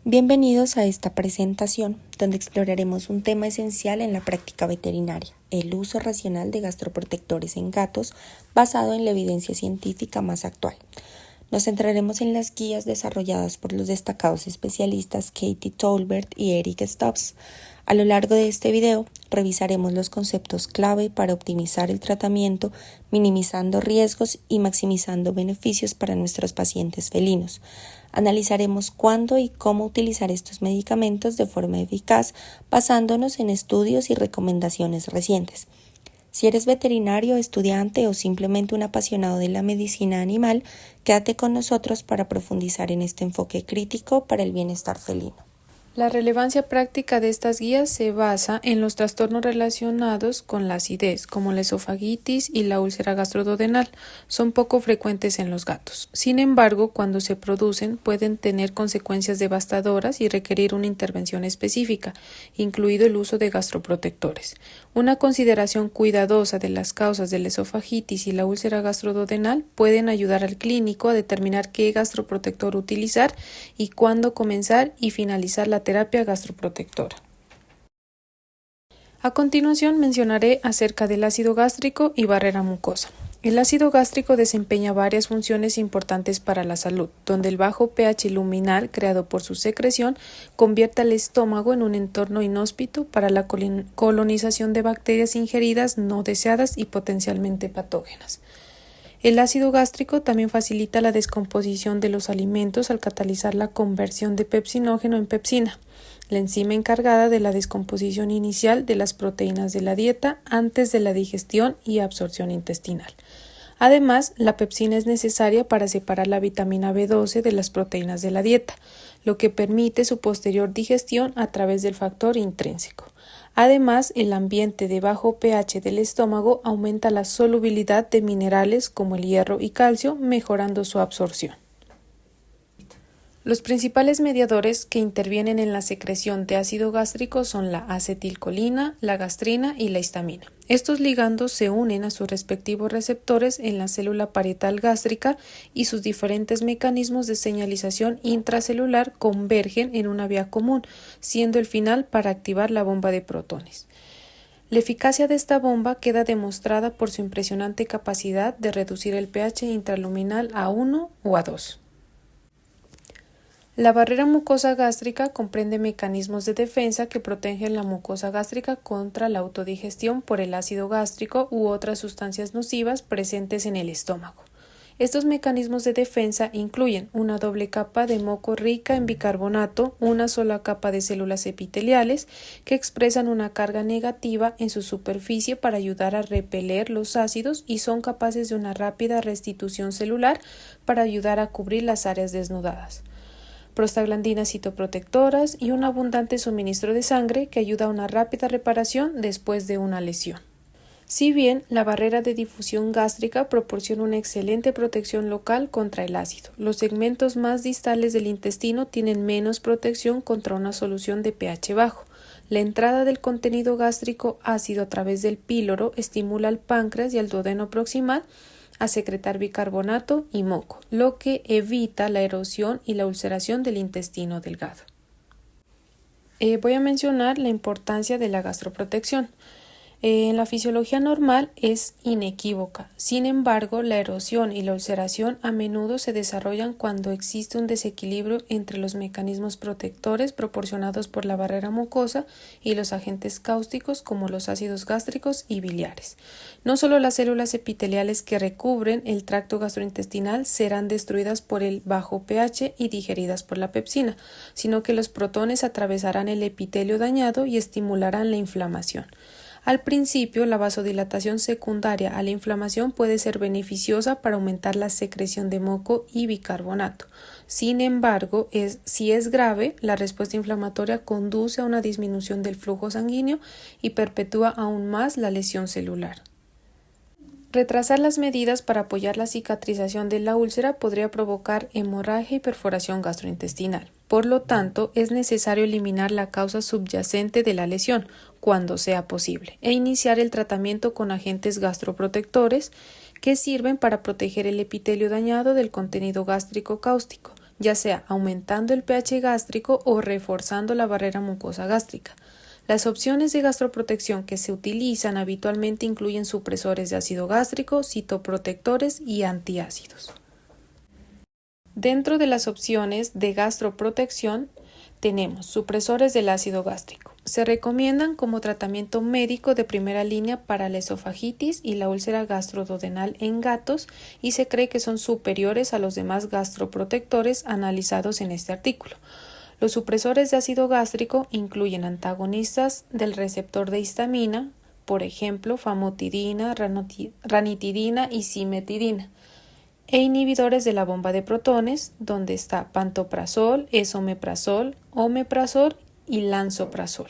Bienvenidos a esta presentación, donde exploraremos un tema esencial en la práctica veterinaria, el uso racional de gastroprotectores en gatos basado en la evidencia científica más actual. Nos centraremos en las guías desarrolladas por los destacados especialistas Katie Tolbert y Eric Stubbs. A lo largo de este video, revisaremos los conceptos clave para optimizar el tratamiento, minimizando riesgos y maximizando beneficios para nuestros pacientes felinos. Analizaremos cuándo y cómo utilizar estos medicamentos de forma eficaz, basándonos en estudios y recomendaciones recientes. Si eres veterinario, estudiante o simplemente un apasionado de la medicina animal, quédate con nosotros para profundizar en este enfoque crítico para el bienestar felino. La relevancia práctica de estas guías se basa en los trastornos relacionados con la acidez, como la esofagitis y la úlcera gastroduodenal. Son poco frecuentes en los gatos. Sin embargo, cuando se producen, pueden tener consecuencias devastadoras y requerir una intervención específica, incluido el uso de gastroprotectores. Una consideración cuidadosa de las causas de la esofagitis y la úlcera gastroduodenal pueden ayudar al clínico a determinar qué gastroprotector utilizar y cuándo comenzar y finalizar la terapia gastroprotectora. A continuación mencionaré acerca del ácido gástrico y barrera mucosa. El ácido gástrico desempeña varias funciones importantes para la salud, donde el bajo pH luminal creado por su secreción convierte al estómago en un entorno inhóspito para la colonización de bacterias ingeridas no deseadas y potencialmente patógenas. El ácido gástrico también facilita la descomposición de los alimentos al catalizar la conversión de pepsinógeno en pepsina, la enzima encargada de la descomposición inicial de las proteínas de la dieta antes de la digestión y absorción intestinal. Además, la pepsina es necesaria para separar la vitamina B12 de las proteínas de la dieta, lo que permite su posterior digestión a través del factor intrínseco. Además, el ambiente de bajo pH del estómago aumenta la solubilidad de minerales como el hierro y calcio, mejorando su absorción. Los principales mediadores que intervienen en la secreción de ácido gástrico son la acetilcolina, la gastrina y la histamina. Estos ligandos se unen a sus respectivos receptores en la célula parietal gástrica y sus diferentes mecanismos de señalización intracelular convergen en una vía común, siendo el final para activar la bomba de protones. La eficacia de esta bomba queda demostrada por su impresionante capacidad de reducir el pH intraluminal a 1 o a 2. La barrera mucosa gástrica comprende mecanismos de defensa que protegen la mucosa gástrica contra la autodigestión por el ácido gástrico u otras sustancias nocivas presentes en el estómago. Estos mecanismos de defensa incluyen una doble capa de moco rica en bicarbonato, una sola capa de células epiteliales que expresan una carga negativa en su superficie para ayudar a repeler los ácidos y son capaces de una rápida restitución celular para ayudar a cubrir las áreas desnudadas. Prostaglandinas citoprotectoras y un abundante suministro de sangre que ayuda a una rápida reparación después de una lesión. Si bien la barrera de difusión gástrica proporciona una excelente protección local contra el ácido, los segmentos más distales del intestino tienen menos protección contra una solución de pH bajo. La entrada del contenido gástrico ácido a través del píloro estimula al páncreas y al duodeno proximal a secretar bicarbonato y moco, lo que evita la erosión y la ulceración del intestino delgado. Voy a mencionar la importancia de la gastroprotección. En la fisiología normal es inequívoca. Sin embargo, la erosión y la ulceración a menudo se desarrollan cuando existe un desequilibrio entre los mecanismos protectores proporcionados por la barrera mucosa y los agentes cáusticos como los ácidos gástricos y biliares. No solo las células epiteliales que recubren el tracto gastrointestinal serán destruidas por el bajo pH y digeridas por la pepsina, sino que los protones atravesarán el epitelio dañado y estimularán la inflamación. Al principio, la vasodilatación secundaria a la inflamación puede ser beneficiosa para aumentar la secreción de moco y bicarbonato. Sin embargo, si es grave, la respuesta inflamatoria conduce a una disminución del flujo sanguíneo y perpetúa aún más la lesión celular. Retrasar las medidas para apoyar la cicatrización de la úlcera podría provocar hemorragia y perforación gastrointestinal. Por lo tanto, es necesario eliminar la causa subyacente de la lesión, cuando sea posible, e iniciar el tratamiento con agentes gastroprotectores que sirven para proteger el epitelio dañado del contenido gástrico cáustico, ya sea aumentando el pH gástrico o reforzando la barrera mucosa gástrica. Las opciones de gastroprotección que se utilizan habitualmente incluyen supresores de ácido gástrico, citoprotectores y antiácidos. Dentro de las opciones de gastroprotección tenemos supresores del ácido gástrico. Se recomiendan como tratamiento médico de primera línea para la esofagitis y la úlcera gastroduodenal en gatos y se cree que son superiores a los demás gastroprotectores analizados en este artículo. Los supresores de ácido gástrico incluyen antagonistas del receptor de histamina, por ejemplo, famotidina, ranitidina y cimetidina, e inhibidores de la bomba de protones, donde está pantoprazol, esomeprazol, omeprazol y lansoprazol.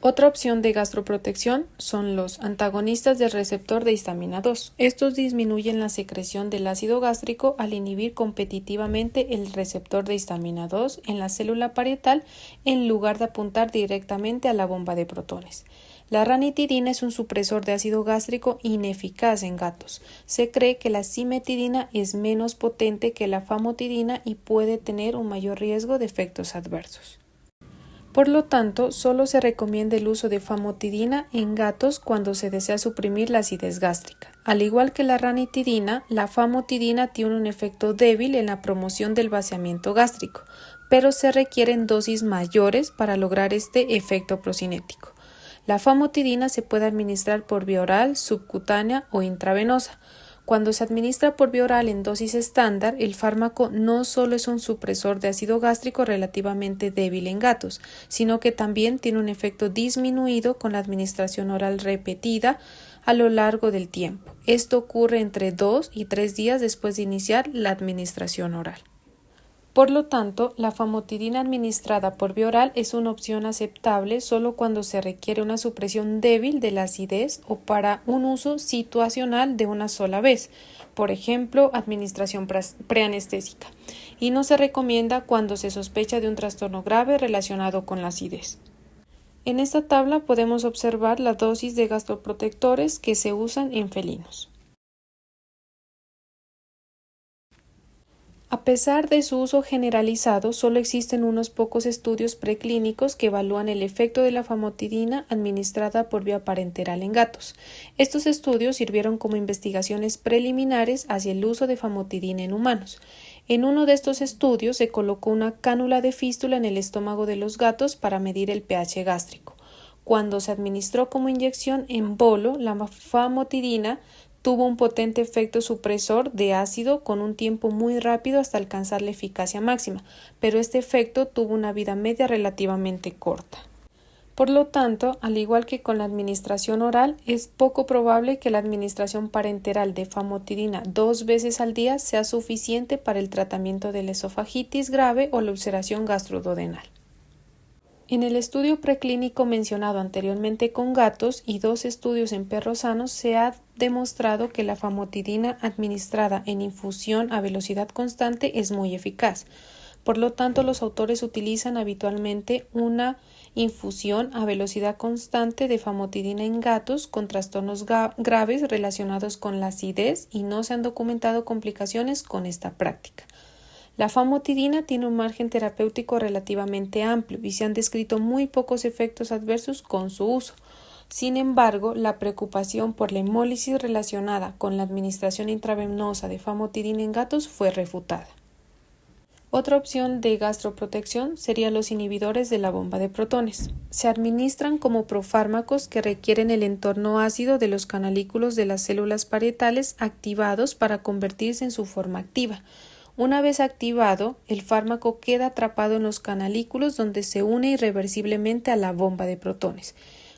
Otra opción de gastroprotección son los antagonistas del receptor de histamina 2. Estos disminuyen la secreción del ácido gástrico al inhibir competitivamente el receptor de histamina 2 en la célula parietal en lugar de apuntar directamente a la bomba de protones. La ranitidina es un supresor de ácido gástrico ineficaz en gatos. Se cree que la cimetidina es menos potente que la famotidina y puede tener un mayor riesgo de efectos adversos. Por lo tanto, solo se recomienda el uso de famotidina en gatos cuando se desea suprimir la acidez gástrica. Al igual que la ranitidina, la famotidina tiene un efecto débil en la promoción del vaciamiento gástrico, pero se requieren dosis mayores para lograr este efecto procinético. La famotidina se puede administrar por vía oral, subcutánea o intravenosa. Cuando se administra por vía oral en dosis estándar, el fármaco no solo es un supresor de ácido gástrico relativamente débil en gatos, sino que también tiene un efecto disminuido con la administración oral repetida a lo largo del tiempo. Esto ocurre entre 2 y 3 días después de iniciar la administración oral. Por lo tanto, la famotidina administrada por vía oral es una opción aceptable solo cuando se requiere una supresión débil de la acidez o para un uso situacional de una sola vez, por ejemplo, administración preanestésica, y no se recomienda cuando se sospecha de un trastorno grave relacionado con la acidez. En esta tabla podemos observar la dosis de gastroprotectores que se usan en felinos. A pesar de su uso generalizado, solo existen unos pocos estudios preclínicos que evalúan el efecto de la famotidina administrada por vía parenteral en gatos. Estos estudios sirvieron como investigaciones preliminares hacia el uso de famotidina en humanos. En uno de estos estudios se colocó una cánula de fístula en el estómago de los gatos para medir el pH gástrico. Cuando se administró como inyección en bolo, la famotidina tuvo un potente efecto supresor de ácido con un tiempo muy rápido hasta alcanzar la eficacia máxima, pero este efecto tuvo una vida media relativamente corta. Por lo tanto, al igual que con la administración oral, es poco probable que la administración parenteral de famotidina 2 veces al día sea suficiente para el tratamiento de la esofagitis grave o la ulceración gastroduodenal. En el estudio preclínico mencionado anteriormente con gatos y 2 estudios en perros sanos se ha demostrado que la famotidina administrada en infusión a velocidad constante es muy eficaz. Por lo tanto, los autores utilizan habitualmente una infusión a velocidad constante de famotidina en gatos con trastornos graves relacionados con la acidez y no se han documentado complicaciones con esta práctica. La famotidina tiene un margen terapéutico relativamente amplio y se han descrito muy pocos efectos adversos con su uso. Sin embargo, la preocupación por la hemólisis relacionada con la administración intravenosa de famotidina en gatos fue refutada. Otra opción de gastroprotección serían los inhibidores de la bomba de protones. Se administran como profármacos que requieren el entorno ácido de los canalículos de las células parietales activados para convertirse en su forma activa. Una vez activado, el fármaco queda atrapado en los canalículos donde se une irreversiblemente a la bomba de protones,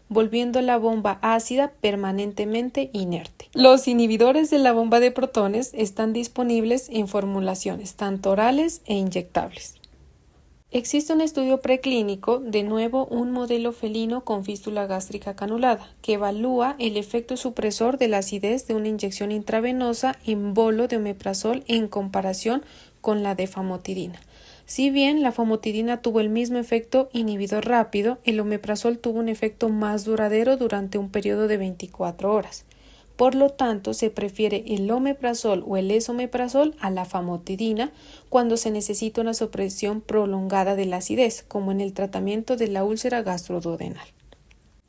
volviendo la bomba ácida permanentemente inerte. Los inhibidores de la bomba de protones están disponibles en formulaciones tanto orales e inyectables. Existe un estudio preclínico, de nuevo un modelo felino con fístula gástrica canulada, que evalúa el efecto supresor de la acidez de una inyección intravenosa en bolo de omeprazol en comparación con la de famotidina. Si bien la famotidina tuvo el mismo efecto inhibidor rápido, el omeprazol tuvo un efecto más duradero durante un periodo de 24 horas. Por lo tanto, se prefiere el omeprazol o el esomeprazol a la famotidina cuando se necesita una supresión prolongada de la acidez, como en el tratamiento de la úlcera gastroduodenal.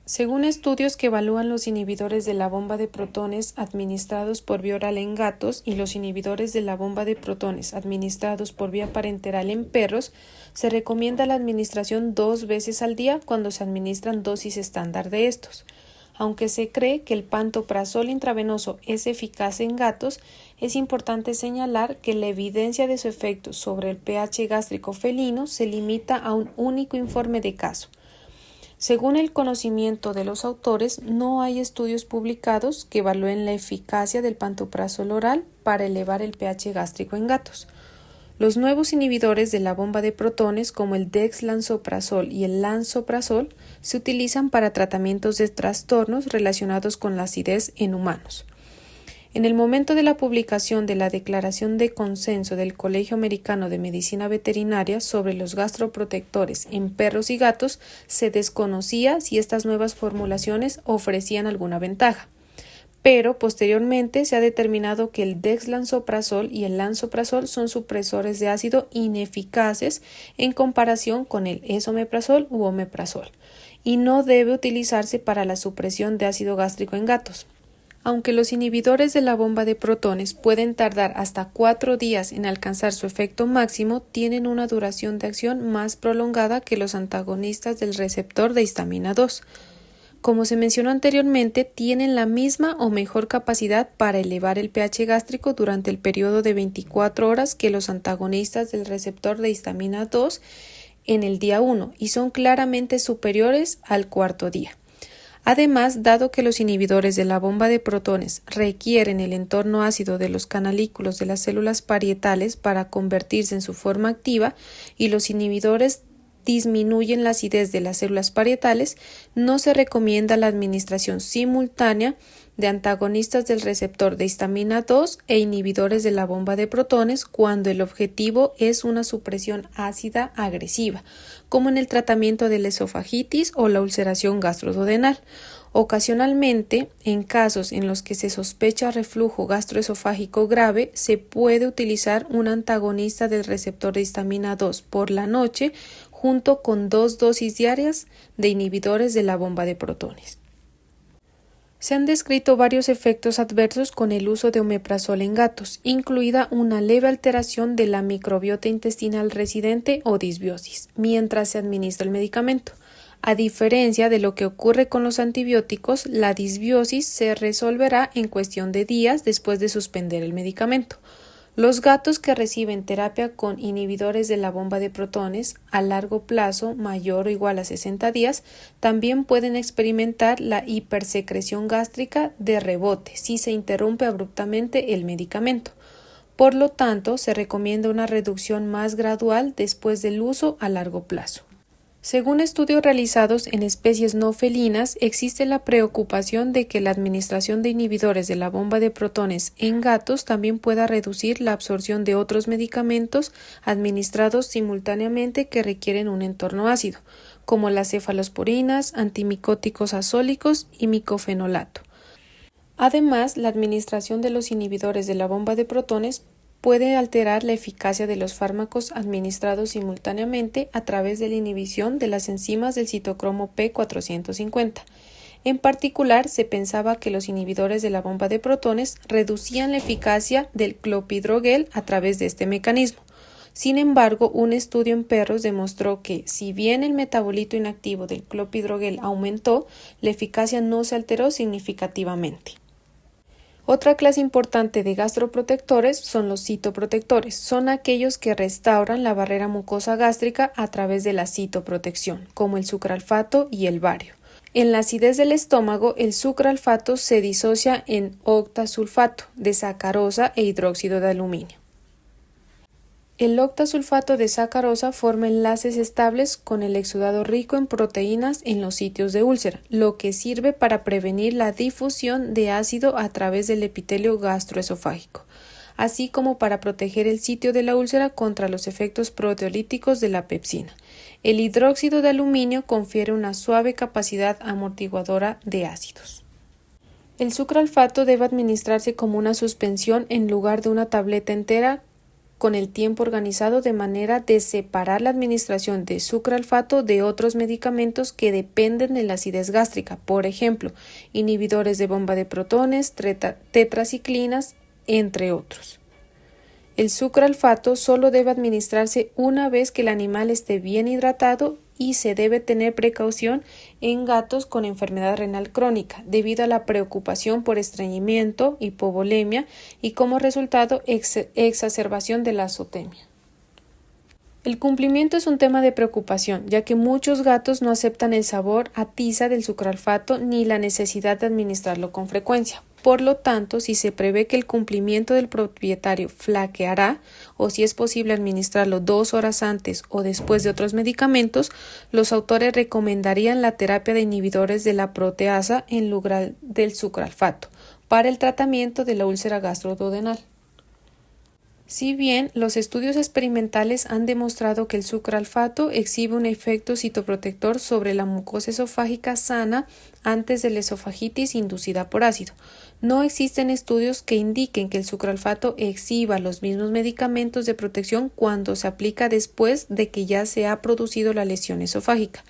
Según estudios que evalúan los inhibidores de la bomba de protones administrados por vía oral en gatos y los inhibidores de la bomba de protones administrados por vía parenteral en perros, se recomienda la administración 2 veces al día cuando se administran dosis estándar de estos. Aunque se cree que el pantoprazol intravenoso es eficaz en gatos, es importante señalar que la evidencia de su efecto sobre el pH gástrico felino se limita a un único informe de caso. Según el conocimiento de los autores, no hay estudios publicados que evalúen la eficacia del pantoprazol oral para elevar el pH gástrico en gatos. Los nuevos inhibidores de la bomba de protones, como el dexlansoprazol y el lansoprazol, se utilizan para tratamientos de trastornos relacionados con la acidez en humanos. En el momento de la publicación de la Declaración de Consenso del Colegio Americano de Medicina Veterinaria sobre los gastroprotectores en perros y gatos, se desconocía si estas nuevas formulaciones ofrecían alguna ventaja. Pero posteriormente se ha determinado que el dexlansoprazol y el lansoprazol son supresores de ácido ineficaces en comparación con el esomeprazol u omeprazol, y no debe utilizarse para la supresión de ácido gástrico en gatos. Aunque los inhibidores de la bomba de protones pueden tardar hasta 4 días en alcanzar su efecto máximo, tienen una duración de acción más prolongada que los antagonistas del receptor de histamina 2. Como se mencionó anteriormente, tienen la misma o mejor capacidad para elevar el pH gástrico durante el periodo de 24 horas que los antagonistas del receptor de histamina 2 en el día 1 y son claramente superiores al cuarto día. Además, dado que los inhibidores de la bomba de protones requieren el entorno ácido de los canalículos de las células parietales para convertirse en su forma activa y los inhibidores disminuyen la acidez de las células parietales, no se recomienda la administración simultánea de antagonistas del receptor de histamina 2 e inhibidores de la bomba de protones cuando el objetivo es una supresión ácida agresiva, como en el tratamiento de la esofagitis o la ulceración gastroduodenal. Ocasionalmente, en casos en los que se sospecha reflujo gastroesofágico grave, se puede utilizar un antagonista del receptor de histamina 2 por la noche junto con 2 dosis diarias de inhibidores de la bomba de protones. Se han descrito varios efectos adversos con el uso de omeprazol en gatos, incluida una leve alteración de la microbiota intestinal residente o disbiosis, mientras se administra el medicamento. A diferencia de lo que ocurre con los antibióticos, la disbiosis se resolverá en cuestión de días después de suspender el medicamento. Los gatos que reciben terapia con inhibidores de la bomba de protones a largo plazo, mayor o igual a 60 días, también pueden experimentar la hipersecreción gástrica de rebote si se interrumpe abruptamente el medicamento. Por lo tanto, se recomienda una reducción más gradual después del uso a largo plazo. Según estudios realizados en especies no felinas, existe la preocupación de que la administración de inhibidores de la bomba de protones en gatos también pueda reducir la absorción de otros medicamentos administrados simultáneamente que requieren un entorno ácido, como las cefalosporinas, antimicóticos azólicos y micofenolato. Además, la administración de los inhibidores de la bomba de protones puede alterar la eficacia de los fármacos administrados simultáneamente a través de la inhibición de las enzimas del citocromo P450. En particular, se pensaba que los inhibidores de la bomba de protones reducían la eficacia del clopidogrel a través de este mecanismo. Sin embargo, un estudio en perros demostró que, si bien el metabolito inactivo del clopidogrel aumentó, la eficacia no se alteró significativamente. Otra clase importante de gastroprotectores son los citoprotectores. Son aquellos que restauran la barrera mucosa gástrica a través de la citoprotección, como el sucralfato y el bario. En la acidez del estómago, el sucralfato se disocia en octasulfato de sacarosa e hidróxido de aluminio. El octasulfato de sacarosa forma enlaces estables con el exudado rico en proteínas en los sitios de úlcera, lo que sirve para prevenir la difusión de ácido a través del epitelio gastroesofágico, así como para proteger el sitio de la úlcera contra los efectos proteolíticos de la pepsina. El hidróxido de aluminio confiere una suave capacidad amortiguadora de ácidos. El sucralfato debe administrarse como una suspensión en lugar de una tableta entera con el tiempo organizado de manera de separar la administración de sucralfato de otros medicamentos que dependen de la acidez gástrica, por ejemplo, inhibidores de bomba de protones, tetraciclinas, entre otros. El sucralfato solo debe administrarse una vez que el animal esté bien hidratado y se debe tener precaución en gatos con enfermedad renal crónica, debido a la preocupación por estreñimiento, hipovolemia y como resultado exacerbación de la azotemia. El cumplimiento es un tema de preocupación, ya que muchos gatos no aceptan el sabor a tiza del sucralfato ni la necesidad de administrarlo con frecuencia. Por lo tanto, si se prevé que el cumplimiento del propietario flaqueará o si es posible administrarlo 2 horas antes o después de otros medicamentos, los autores recomendarían la terapia de inhibidores de la proteasa en lugar del sucralfato para el tratamiento de la úlcera gastroduodenal. Si bien los estudios experimentales han demostrado que el sucralfato exhibe un efecto citoprotector sobre la mucosa esofágica sana antes de la esofagitis inducida por ácido, no existen estudios que indiquen que el sucralfato exhiba los mismos medicamentos de protección cuando se aplica después de que ya se ha producido la lesión esofágica.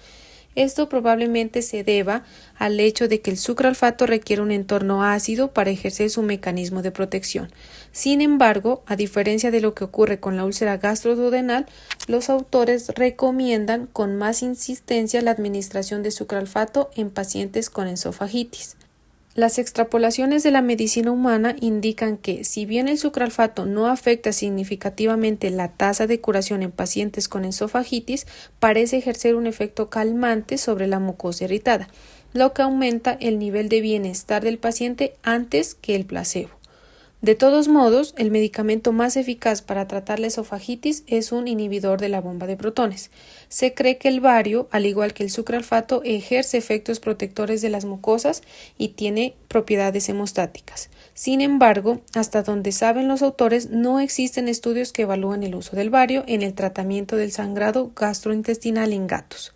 Esto probablemente se deba al hecho de que el sucralfato requiere un entorno ácido para ejercer su mecanismo de protección. Sin embargo, a diferencia de lo que ocurre con la úlcera gastroduodenal, los autores recomiendan con más insistencia la administración de sucralfato en pacientes con esofagitis. Las extrapolaciones de la medicina humana indican que, si bien el sucralfato no afecta significativamente la tasa de curación en pacientes con esofagitis, parece ejercer un efecto calmante sobre la mucosa irritada, lo que aumenta el nivel de bienestar del paciente antes que el placebo. De todos modos, el medicamento más eficaz para tratar la esofagitis es un inhibidor de la bomba de protones. Se cree que el bario, al igual que el sucralfato, ejerce efectos protectores de las mucosas y tiene propiedades hemostáticas. Sin embargo, hasta donde saben los autores, no existen estudios que evalúen el uso del bario en el tratamiento del sangrado gastrointestinal en gatos.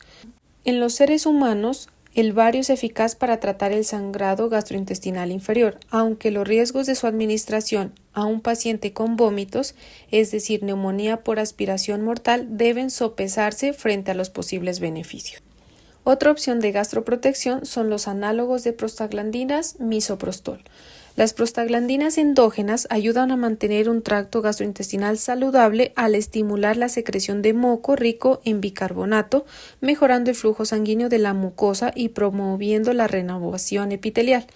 En los seres humanos, el bario es eficaz para tratar el sangrado gastrointestinal inferior, aunque los riesgos de su administración a un paciente con vómitos, es decir, neumonía por aspiración mortal, deben sopesarse frente a los posibles beneficios. Otra opción de gastroprotección son los análogos de prostaglandinas misoprostol. Las prostaglandinas endógenas ayudan a mantener un tracto gastrointestinal saludable al estimular la secreción de moco rico en bicarbonato, mejorando el flujo sanguíneo de la mucosa y promoviendo la renovación epitelial.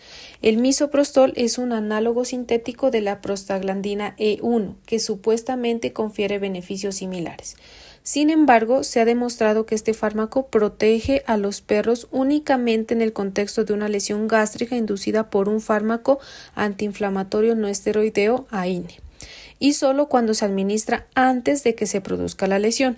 El misoprostol es un análogo sintético de la prostaglandina E1, que supuestamente confiere beneficios similares. Sin embargo, se ha demostrado que este fármaco protege a los perros únicamente en el contexto de una lesión gástrica inducida por un fármaco antiinflamatorio no esteroideo AINE, y solo cuando se administra antes de que se produzca la lesión.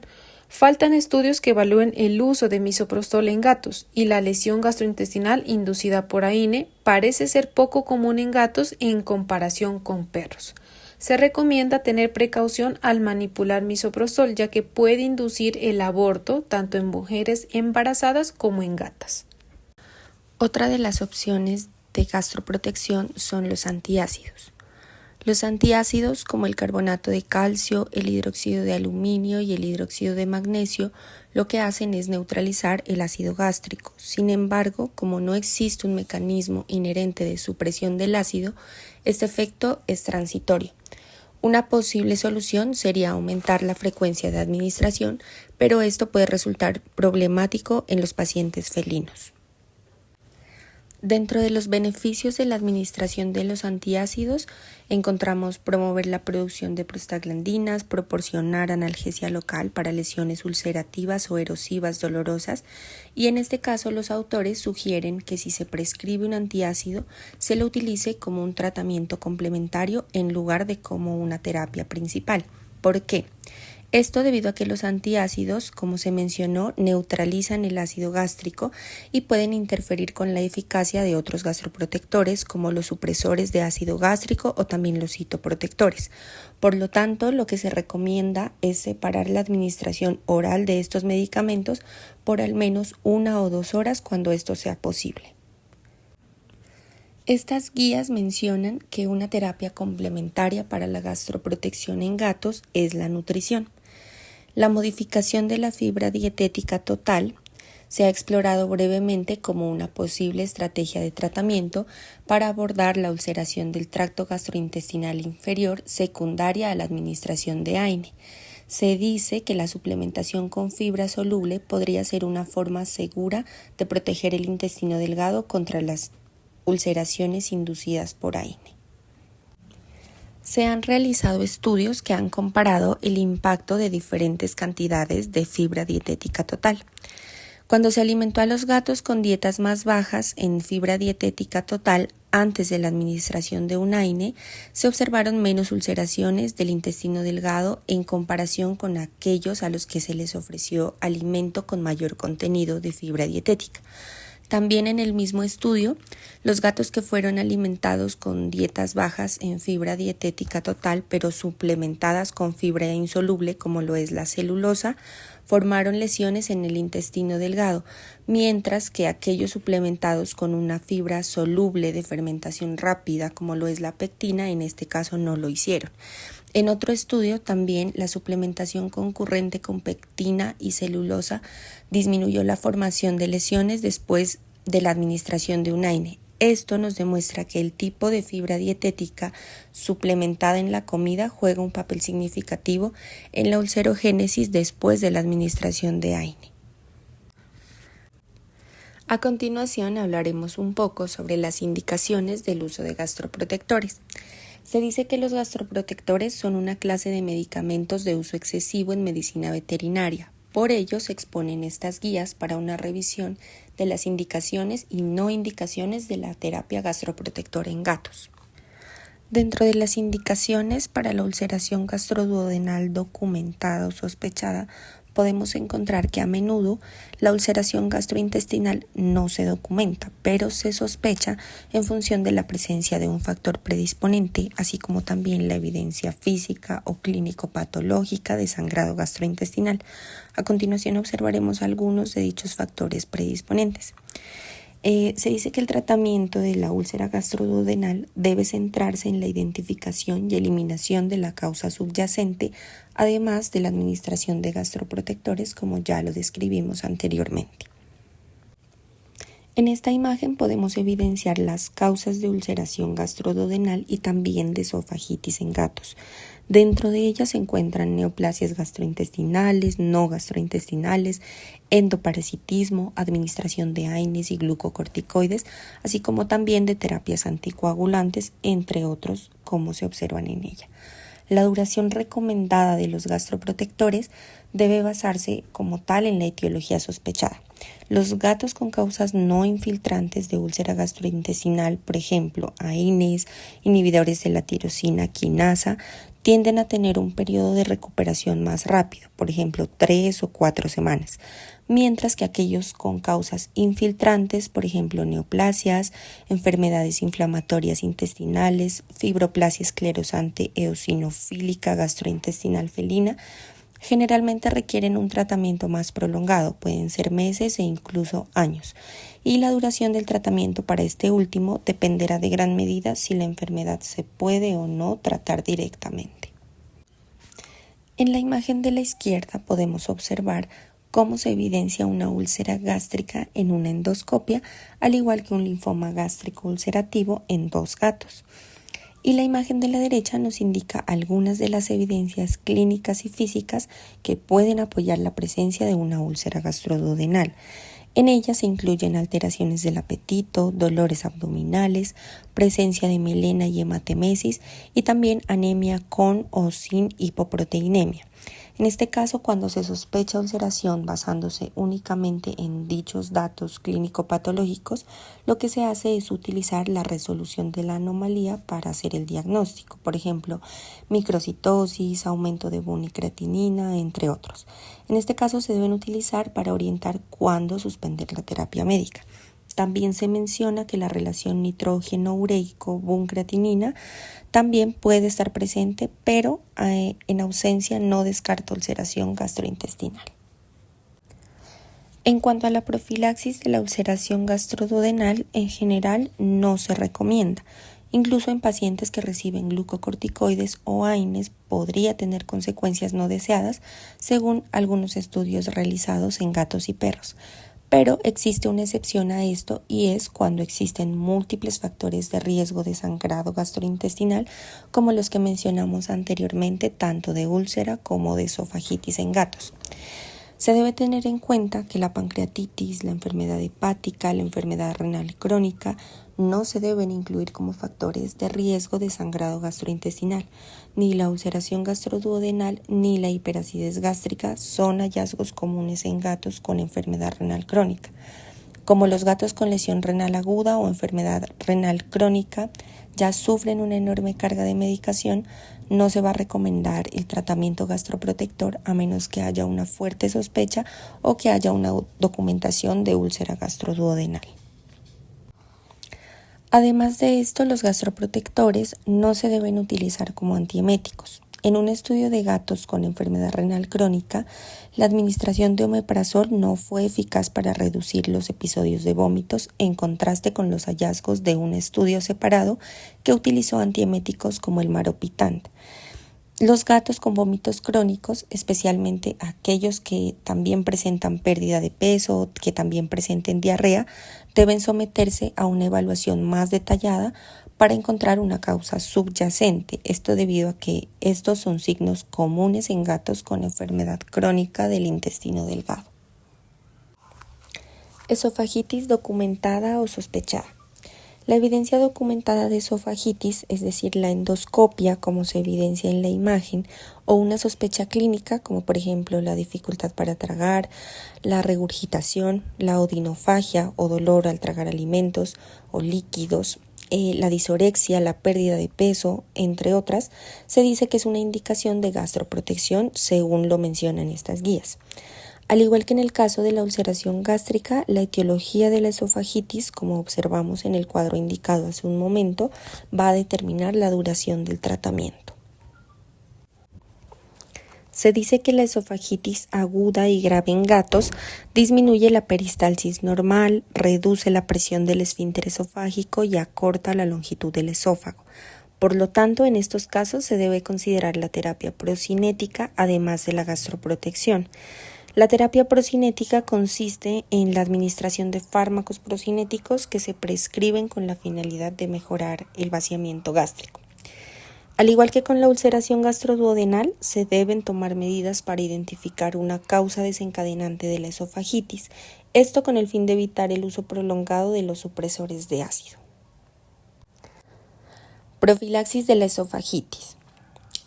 Faltan estudios que evalúen el uso de misoprostol en gatos, y la lesión gastrointestinal inducida por AINE parece ser poco común en gatos en comparación con perros. Se recomienda tener precaución al manipular misoprostol, ya que puede inducir el aborto tanto en mujeres embarazadas como en gatas. Otra de las opciones de gastroprotección son los antiácidos. Los antiácidos, como el carbonato de calcio, el hidróxido de aluminio y el hidróxido de magnesio, lo que hacen es neutralizar el ácido gástrico. Sin embargo, como no existe un mecanismo inherente de supresión del ácido, este efecto es transitorio. Una posible solución sería aumentar la frecuencia de administración, pero esto puede resultar problemático en los pacientes felinos. Dentro de los beneficios de la administración de los antiácidos, encontramos promover la producción de prostaglandinas, proporcionar analgesia local para lesiones ulcerativas o erosivas dolorosas, y en este caso los autores sugieren que si se prescribe un antiácido, se lo utilice como un tratamiento complementario en lugar de como una terapia principal. ¿Por qué? Esto debido a que los antiácidos, como se mencionó, neutralizan el ácido gástrico y pueden interferir con la eficacia de otros gastroprotectores como los supresores de ácido gástrico o también los citoprotectores. Por lo tanto, lo que se recomienda es separar la administración oral de estos medicamentos por al menos 1 o 2 horas cuando esto sea posible. Estas guías mencionan que una terapia complementaria para la gastroprotección en gatos es la nutrición. La modificación de la fibra dietética total se ha explorado brevemente como una posible estrategia de tratamiento para abordar la ulceración del tracto gastrointestinal inferior secundaria a la administración de AINE. Se dice que la suplementación con fibra soluble podría ser una forma segura de proteger el intestino delgado contra las ulceraciones inducidas por AINE. Se han realizado estudios que han comparado el impacto de diferentes cantidades de fibra dietética total. Cuando se alimentó a los gatos con dietas más bajas en fibra dietética total antes de la administración de un AINE, se observaron menos ulceraciones del intestino delgado en comparación con aquellos a los que se les ofreció alimento con mayor contenido de fibra dietética. También en el mismo estudio, los gatos que fueron alimentados con dietas bajas en fibra dietética total, pero suplementadas con fibra insoluble, como lo es la celulosa, formaron lesiones en el intestino delgado, mientras que aquellos suplementados con una fibra soluble de fermentación rápida, como lo es la pectina, en este caso no lo hicieron. En otro estudio, también la suplementación concurrente con pectina y celulosa disminuyó la formación de lesiones después de la administración de un AINE. Esto nos demuestra que el tipo de fibra dietética suplementada en la comida juega un papel significativo en la ulcerogénesis después de la administración de AINE. A continuación hablaremos un poco sobre las indicaciones del uso de gastroprotectores. Se dice que los gastroprotectores son una clase de medicamentos de uso excesivo en medicina veterinaria. Por ello, se exponen estas guías para una revisión de las indicaciones y no indicaciones de la terapia gastroprotectora en gatos. Dentro de las indicaciones para la ulceración gastroduodenal documentada o sospechada, podemos encontrar que a menudo la ulceración gastrointestinal no se documenta, pero se sospecha en función de la presencia de un factor predisponente, así como también la evidencia física o clínico-patológica de sangrado gastrointestinal. A continuación observaremos algunos de dichos factores predisponentes. Se dice que el tratamiento de la úlcera gastroduodenal debe centrarse en la identificación y eliminación de la causa subyacente, además de la administración de gastroprotectores, como ya lo describimos anteriormente. En esta imagen podemos evidenciar las causas de ulceración gastroduodenal y también de esofagitis en gatos. Dentro de ellas se encuentran neoplasias gastrointestinales, no gastrointestinales, endoparasitismo, administración de AINES y glucocorticoides, así como también de terapias anticoagulantes, entre otros, como se observan en ella. La duración recomendada de los gastroprotectores debe basarse como tal en la etiología sospechada. Los gatos con causas no infiltrantes de úlcera gastrointestinal, por ejemplo, AINES, inhibidores de la tirosina quinasa, tienden a tener un periodo de recuperación más rápido, por ejemplo, 3 o 4 semanas, mientras que aquellos con causas infiltrantes, por ejemplo, neoplasias, enfermedades inflamatorias intestinales, fibroplasia esclerosante eosinofílica gastrointestinal felina, generalmente requieren un tratamiento más prolongado, pueden ser meses e incluso años, y la duración del tratamiento para este último dependerá de gran medida si la enfermedad se puede o no tratar directamente. En la imagen de la izquierda podemos observar cómo se evidencia una úlcera gástrica en una endoscopia, al igual que un linfoma gástrico ulcerativo en 2 gatos. Y la imagen de la derecha nos indica algunas de las evidencias clínicas y físicas que pueden apoyar la presencia de una úlcera gastroduodenal. En ellas se incluyen alteraciones del apetito, dolores abdominales, presencia de melena y hematemesis y también anemia con o sin hipoproteinemia. En este caso, cuando se sospecha ulceración basándose únicamente en dichos datos clínico-patológicos, lo que se hace es utilizar la resolución de la anomalía para hacer el diagnóstico, por ejemplo, microcitosis, aumento de buna-creatinina, entre otros. En este caso se deben utilizar para orientar cuándo suspender la terapia médica. También se menciona que la relación nitrógeno ureico bun-creatinina también puede estar presente, pero en ausencia no descarta ulceración gastrointestinal. En cuanto a la profilaxis de la ulceración gastroduodenal, en general no se recomienda. Incluso en pacientes que reciben glucocorticoides o AINES podría tener consecuencias no deseadas, según algunos estudios realizados en gatos y perros. Pero existe una excepción a esto y es cuando existen múltiples factores de riesgo de sangrado gastrointestinal, como los que mencionamos anteriormente, tanto de úlcera como de esofagitis en gatos. Se debe tener en cuenta que la pancreatitis, la enfermedad hepática, la enfermedad renal crónica no se deben incluir como factores de riesgo de sangrado gastrointestinal. Ni la ulceración gastroduodenal ni la hiperacidez gástrica son hallazgos comunes en gatos con enfermedad renal crónica. Como los gatos con lesión renal aguda o enfermedad renal crónica ya sufren una enorme carga de medicación, no se va a recomendar el tratamiento gastroprotector a menos que haya una fuerte sospecha o que haya una documentación de úlcera gastroduodenal. Además de esto, los gastroprotectores no se deben utilizar como antieméticos. En un estudio de gatos con enfermedad renal crónica, la administración de omeprazol no fue eficaz para reducir los episodios de vómitos, en contraste con los hallazgos de un estudio separado que utilizó antieméticos como el maropitant. Los gatos con vómitos crónicos, especialmente aquellos que también presentan pérdida de peso, que también presenten diarrea, deben someterse a una evaluación más detallada para encontrar una causa subyacente. Esto debido a que estos son signos comunes en gatos con enfermedad crónica del intestino delgado. Esofagitis documentada o sospechada. La evidencia documentada de esofagitis, es decir, la endoscopia, como se evidencia en la imagen, o una sospecha clínica, como por ejemplo la dificultad para tragar, la regurgitación, la odinofagia o dolor al tragar alimentos o líquidos, la disorexia, la pérdida de peso, entre otras, se dice que es una indicación de gastroprotección según lo mencionan estas guías. Al igual que en el caso de la ulceración gástrica, la etiología de la esofagitis, como observamos en el cuadro indicado hace un momento, va a determinar la duración del tratamiento. Se dice que la esofagitis aguda y grave en gatos disminuye la peristalsis normal, reduce la presión del esfínter esofágico y acorta la longitud del esófago. Por lo tanto, en estos casos se debe considerar la terapia procinética además de la gastroprotección. La terapia procinética consiste en la administración de fármacos procinéticos que se prescriben con la finalidad de mejorar el vaciamiento gástrico. Al igual que con la ulceración gastroduodenal, se deben tomar medidas para identificar una causa desencadenante de la esofagitis, esto con el fin de evitar el uso prolongado de los supresores de ácido. Profilaxis de la esofagitis.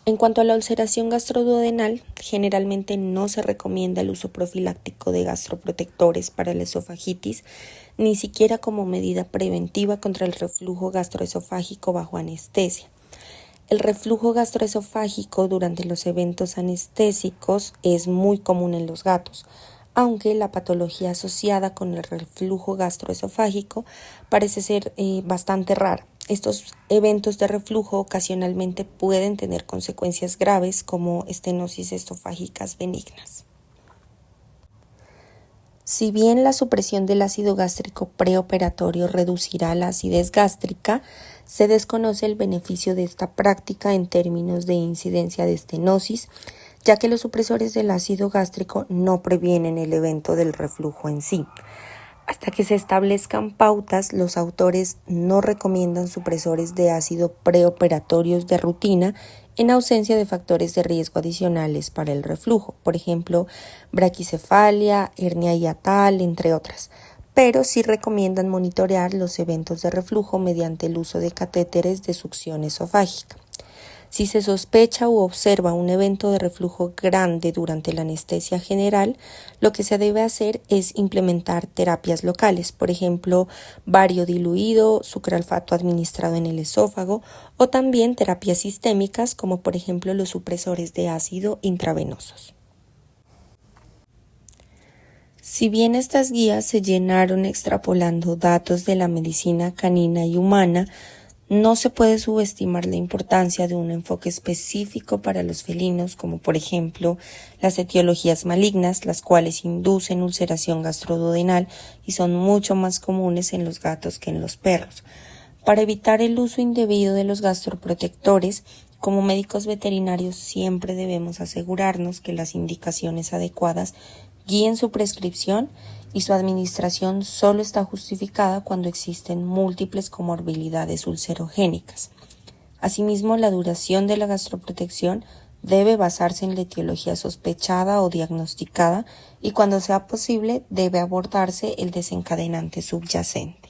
En cuanto a la ulceración gastroduodenal, generalmente no se recomienda el uso profiláctico de gastroprotectores para la esofagitis, ni siquiera como medida preventiva contra el reflujo gastroesofágico bajo anestesia. El reflujo gastroesofágico durante los eventos anestésicos es muy común en los gatos, aunque la patología asociada con el reflujo gastroesofágico parece ser bastante rara. Estos eventos de reflujo ocasionalmente pueden tener consecuencias graves como estenosis esofágicas benignas. Si bien la supresión del ácido gástrico preoperatorio reducirá la acidez gástrica, se desconoce el beneficio de esta práctica en términos de incidencia de estenosis, ya que los supresores del ácido gástrico no previenen el evento del reflujo en sí. Hasta que se establezcan pautas, los autores no recomiendan supresores de ácido preoperatorios de rutina en ausencia de factores de riesgo adicionales para el reflujo, por ejemplo, braquicefalia, hernia hiatal, entre otras, pero sí recomiendan monitorear los eventos de reflujo mediante el uso de catéteres de succión esofágica. Si se sospecha u observa un evento de reflujo grande durante la anestesia general, lo que se debe hacer es implementar terapias locales, por ejemplo, bario diluido, sucralfato administrado en el esófago o también terapias sistémicas como por ejemplo los supresores de ácido intravenosos. Si bien estas guías se llenaron extrapolando datos de la medicina canina y humana, No se puede subestimar la importancia de un enfoque específico para los felinos, como por ejemplo las etiologías malignas, las cuales inducen ulceración gastroduodenal y son mucho más comunes en los gatos que en los perros. Para evitar el uso indebido de los gastroprotectores, como médicos veterinarios siempre debemos asegurarnos que las indicaciones adecuadas guíen su prescripción y su administración solo está justificada cuando existen múltiples comorbilidades ulcerogénicas. Asimismo, la duración de la gastroprotección debe basarse en la etiología sospechada o diagnosticada y cuando sea posible debe abordarse el desencadenante subyacente.